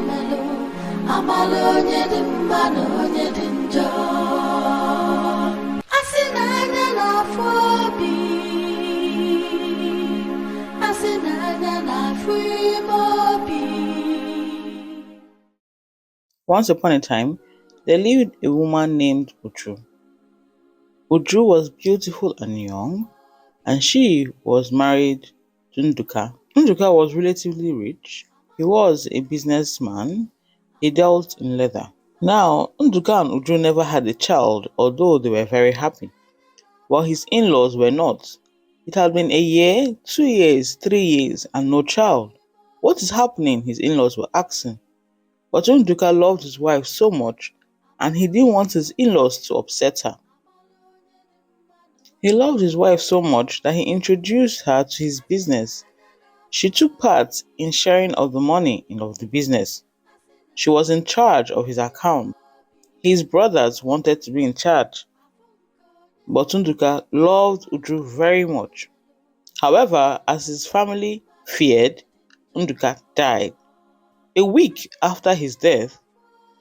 melụ amala onye dị mma na onye dị njọ. Asị na anya na-afụ obi, asị na anya na-afụ ime obi. Once upon a time, there lived a woman named Uju. Uju was beautiful and young, and she was married to Nduka. Nduka was relatively rich. He was a businessman. He dealt in leather. Now, Nduka and Uju never had a child, although they were very happy. While his in-laws were not. It had been a year, 2 years, 3 years, and no child. What is happening? His in-laws were asking. But Nduka loved his wife so much, and he didn't want his in-laws to upset her. He loved his wife so much that he introduced her to his business. She took part in sharing of the money of the business. She was in charge of his account. His brothers wanted to be in charge, but Nduka loved Uju very much. However, as his family feared, Nduka died. A week after his death,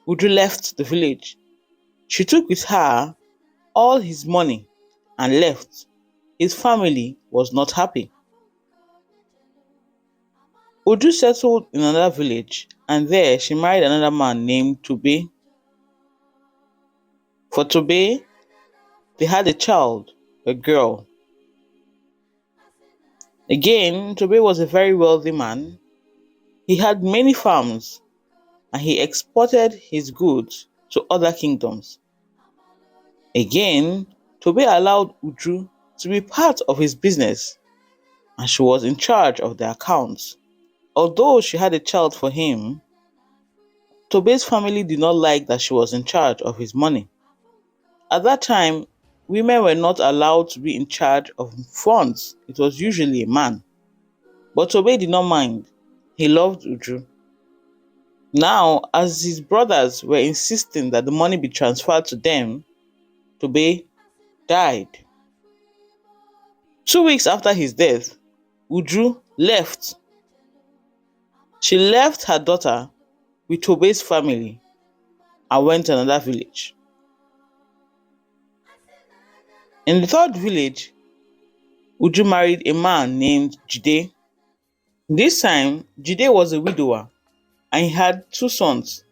Uju left the village. She took with her all his money and left. His family was not happy. Uju settled in another village, and there she married another man named Tobe. For Tobe, they had a child, a girl. Again, Tobe was a very wealthy man. He had many farms, and he exported his goods to other kingdoms. Again, Tobe allowed Uju to be part of his business, and she was in charge of the accounts. Although she had a child for him, Tobe's family did not like that she was in charge of his money. At that time, women were not allowed to be in charge of funds. It was usually a man. But Tobe did not mind. He loved Uju. Now, as his brothers were insisting that the money be transferred to them, Tobe died. 2 weeks after his death, Uju left. She left her daughter with Tobe's family and went to another village. In the third village, Uju married a man named Jide. This time, Jide was a widower and he had 2 sons.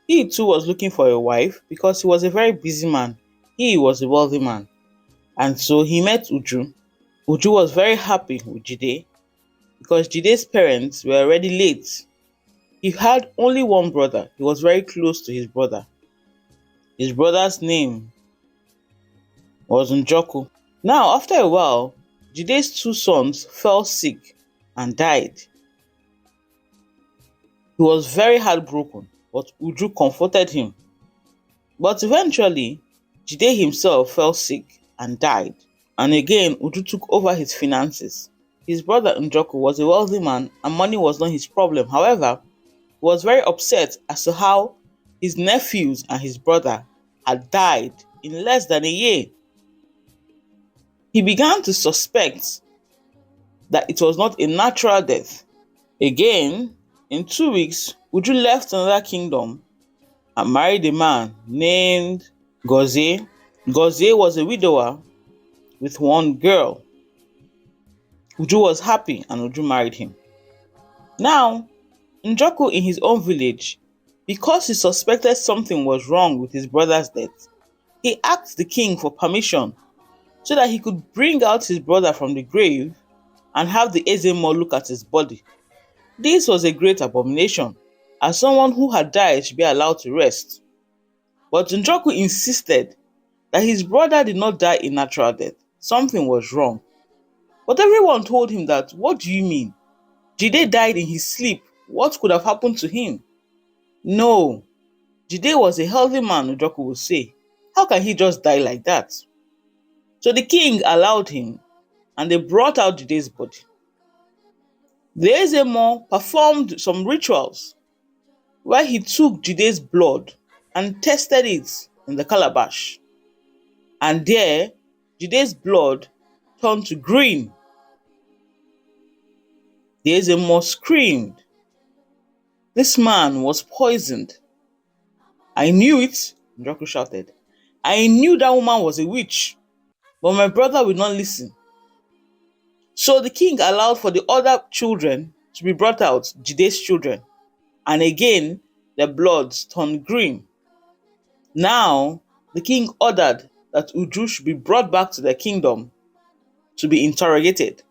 He too was looking for a wife because he was a very busy man. He was a wealthy man. And so he met Uju. Uju was very happy with Jide because Jide's parents were already late. He had only one brother. He was very close to his brother. His brother's name was Njoku. Now, after a while, Jide's 2 sons fell sick and died. He was very heartbroken, but Uju comforted him. But eventually, Jide himself fell sick and died. And again, Uju took over his finances. His brother Njoku was a wealthy man and money was not his problem. However, he was very upset as to how his nephews and his brother had died in less than a year. He began to suspect that it was not a natural death. Again, in 2 weeks, Uju left another kingdom and married a man named Gozie. Gozie was a widower with 1 girl. Uju was happy and Uju married him. Now, Njoku in his own village, because he suspected something was wrong with his brother's death, he asked the king for permission so that he could bring out his brother from the grave and have the Ezemo look at his body. This was a great abomination, as someone who had died should be allowed to rest. But Njoku insisted that his brother did not die a natural death. Something was wrong. But everyone told him that, what do you mean? Jide died in his sleep. What could have happened to him? No, Jide was a healthy man, Njoku would say. How can he just die like that? So the king allowed him, and they brought out Jide's body. The Ezemo performed some rituals where he took Jide's blood and tested it in the calabash. And there, Jide's blood turned to green. The Ezemo screamed. This man was poisoned. I knew it, Njoku shouted. I knew that woman was a witch, but my brother would not listen. So the king allowed for the other children to be brought out, Jide's children, and again their blood turned green. Now the king ordered that Uju should be brought back to their kingdom to be interrogated.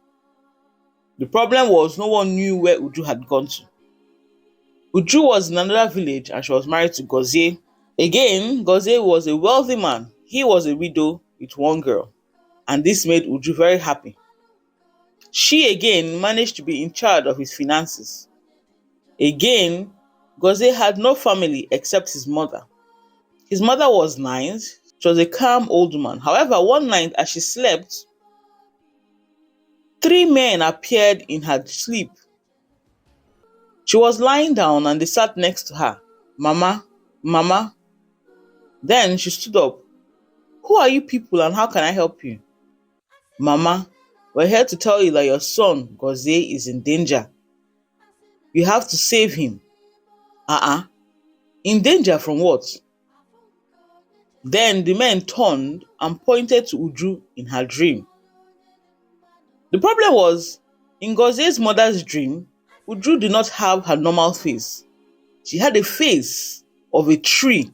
The problem was no one knew where Uju had gone to. Uju was in another village and she was married to Gozie. Again, Gozie was a wealthy man. He was a widow with one girl, and this made Uju very happy. She again managed to be in charge of his finances. Again, Gozie had no family except his mother. His mother was nice. She was a calm old woman. However, one night as she slept, 3 men appeared in her sleep. She was lying down and they sat next to her. Mama, Mama. Then she stood up. Who are you people and how can I help you? Mama, we're here to tell you that your son, Gozie, is in danger. You have to save him. In danger from what? Then the men turned and pointed to Uju in her dream. The problem was, in Gozie's mother's dream, Uju did not have her normal face. She had a face of a tree.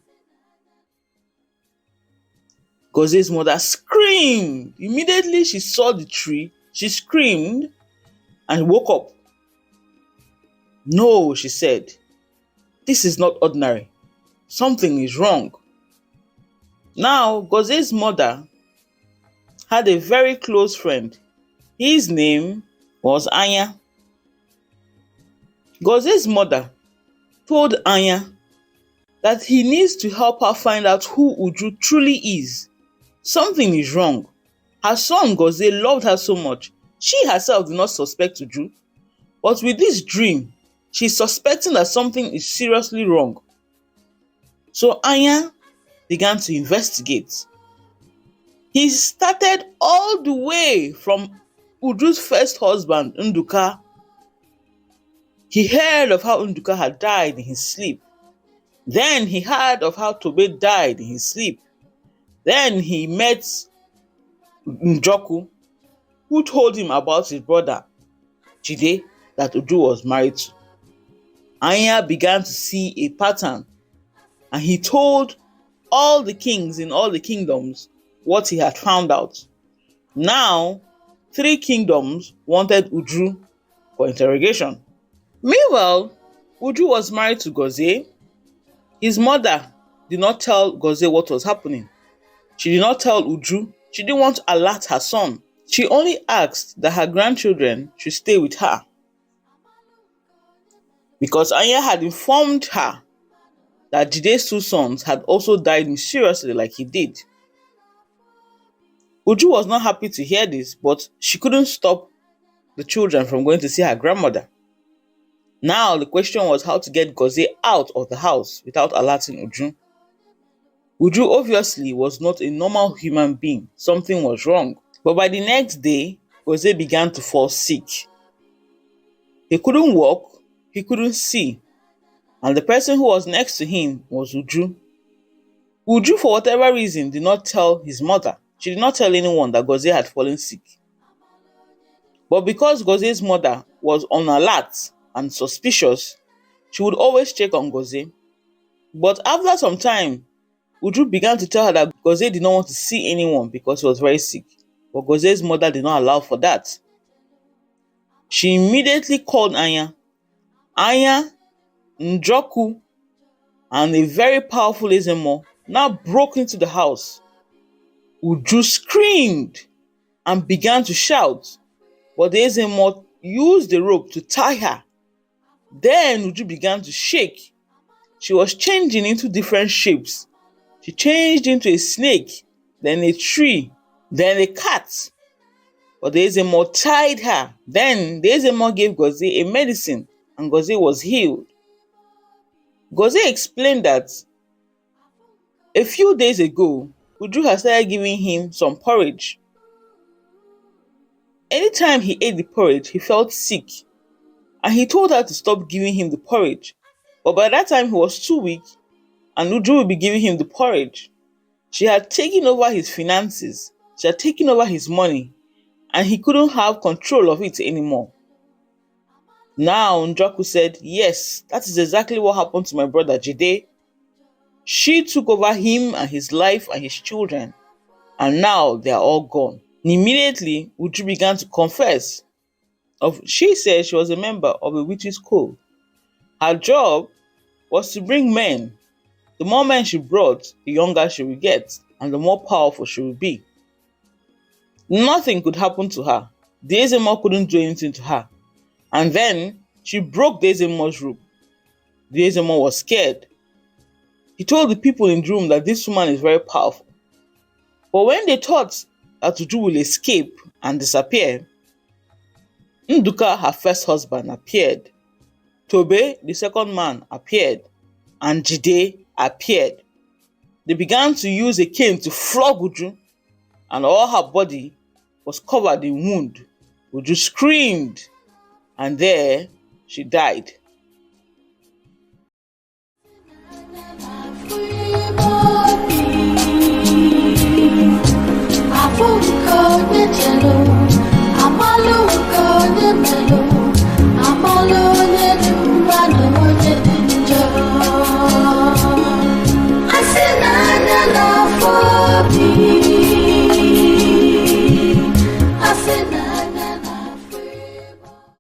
Gozie's mother screamed. Immediately she saw the tree, she screamed and woke up. No, she said, this is not ordinary. Something is wrong. Now, Gozie's mother had a very close friend. His name was Anya. Gozie's mother told Anya that he needs to help her find out who Uju truly is. Something is wrong. Her son Gozie loved her so much. She herself did not suspect Uju. But with this dream, she's suspecting that something is seriously wrong. So Anya began to investigate. He started all the way from Uju's first husband, Nduka. He heard of how Nduka had died in his sleep. Then he heard of how Tobe died in his sleep. Then he met Njoku, who told him about his brother, Jide, that Uju was married to. Anya began to see a pattern, and he told all the kings in all the kingdoms what he had found out. Now, 3 kingdoms wanted Uju for interrogation. Meanwhile, Uju was married to Gozie. His mother did not tell Gozie what was happening. She did not tell Uju. She didn't want to alert her son. She only asked that her grandchildren should stay with her, because Anya had informed her that Jide's 2 sons had also died mysteriously like he did. Uju was not happy to hear this, but she couldn't stop the children from going to see her grandmother. Now the question was how to get Gozie out of the house without alerting Uju. Uju obviously was not a normal human being. Something was wrong. But by the next day, Gozie began to fall sick. He couldn't walk, he couldn't see, and the person who was next to him was Uju. Uju, for whatever reason, did not tell his mother. She did not tell anyone that Gozie had fallen sick. But because Gozie's mother was on alert and suspicious, she would always check on Gozie. But after some time, Uju began to tell her that Gozie did not want to see anyone because he was very sick. But Gozie's mother did not allow for that. She immediately called Anya. Anya, Njoku, and a very powerful Ezemo now broke into the house. Uju screamed and began to shout, but the Ezemo used the rope to tie her. Then Uju began to shake. She was changing into different shapes. She changed into a snake, then a tree, then a cat. But the Ezemo tied her. Then the Ezemo gave Gozie a medicine, and Gozie was healed. Gozie explained that a few days ago, Uju had started giving him some porridge. Anytime he ate the porridge, he felt sick, and he told her to stop giving him the porridge. But by that time, he was too weak, and Uju would be giving him the porridge. She had taken over his finances, she had taken over his money, and he couldn't have control of it anymore. Now, Njoku said, yes, that is exactly what happened to my brother Jide. She took over him and his life and his children, and now they are all gone. And immediately, Uju began to confess. She said she was a member of a witches' school. Her job was to bring men. The more men she brought, the younger she would get, and the more powerful she would be. Nothing could happen to her. The Ezemo couldn't do anything to her. And then she broke the Ezemo's rope. The Ezemo was scared. He told the people in the room that this woman is very powerful. But when they thought that Uju will escape and disappear, Nduka, her first husband, appeared. Tobe, the second man, appeared. And Jide appeared. They began to use a cane to flog Uju, and all her body was covered in wound. Uju screamed, and there she died.